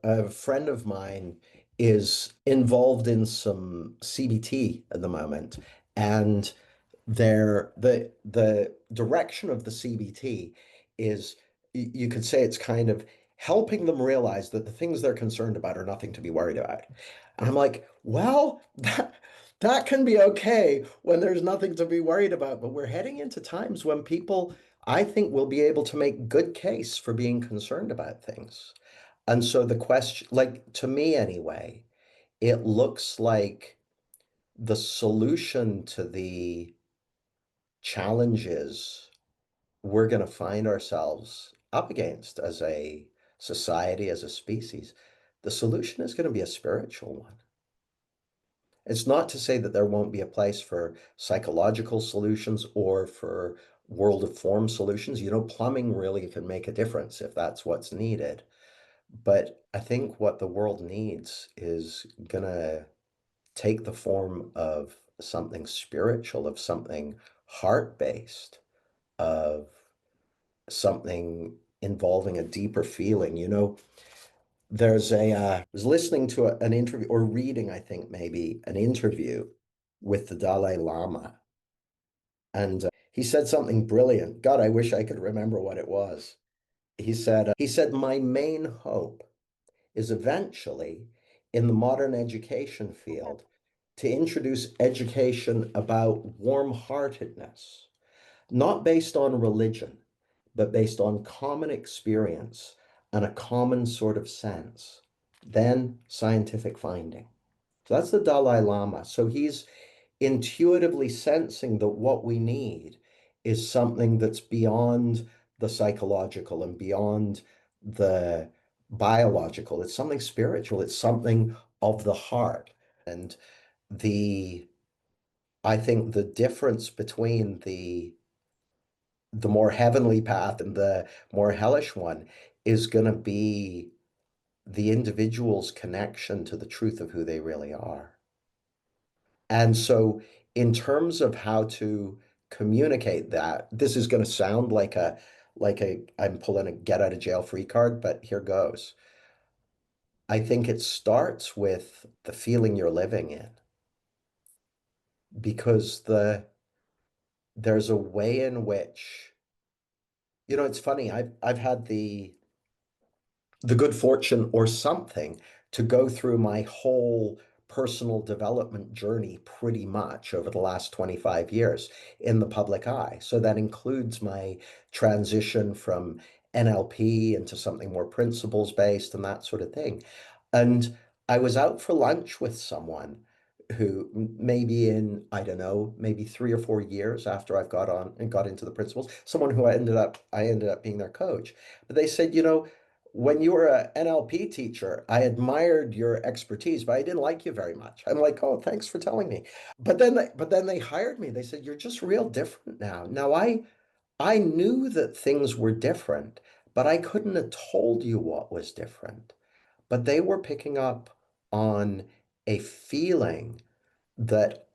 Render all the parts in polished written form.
A friend of mine is involved in some CBT at the moment, and the direction of the CBT is you could say it's kind of helping them realize that the things they're concerned about are nothing to be worried about. And I'm like, well, that can be okay when there's nothing to be worried about, but we're heading into times when people, I think, will be able to make good case for being concerned about things. And so the question, like to me anyway, it looks like the solution to the challenges we're going to find ourselves up against as a society, as a species, the solution is going to be a spiritual one. It's not to say that there won't be a place for psychological solutions or for world of form solutions. You know, plumbing really can make a difference if that's what's needed. But I think what the world needs is gonna take the form of something spiritual, of something heart-based, of something involving a deeper feeling. You know, I was listening to an interview or reading, I think maybe an interview with the Dalai Lama, and he said something brilliant. God, I wish I could remember what it was. He said, my main hope is eventually in the modern education field to introduce education about warm-heartedness, not based on religion, but based on common experience and a common sort of sense, then scientific finding. So that's the Dalai Lama. So he's intuitively sensing that what we need is something that's beyond the psychological and beyond the biological. It's something spiritual. It's something of the heart. And the I think the difference between the more heavenly path and the more hellish one is going to be the individual's connection to the truth of who they really are. And so, in terms of how to communicate that, this is going to sound I'm pulling a get out of jail free card, but here goes. I think it starts with the feeling you're living in because there's a way in which, you know, it's funny. I've had the good fortune or something to go through my whole personal development journey pretty much over the last 25 years in the public eye. So that includes my transition from NLP into something more principles based and that sort of thing. And I was out for lunch with someone who maybe in, I don't know, maybe 3 or 4 years after I've got on and got into the principles, someone who I ended up being their coach. But they said, you know, when you were an NLP teacher, I admired your expertise, but I didn't like you very much. I'm like, oh, thanks for telling me. But then they hired me. They said, you're just real different now. I knew that things were different, but I couldn't have told you what was different. But they were picking up on a feeling that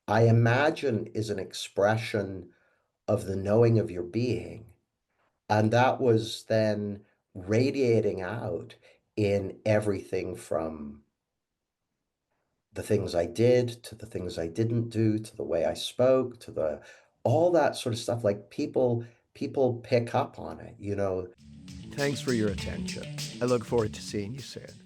I imagine is an expression of the knowing of your being. And that was then radiating out in everything from the things I did to the things I didn't do to the way I spoke to the all that sort of stuff. Like people pick up on it, you know. Thanks for your attention. I look forward to seeing you soon.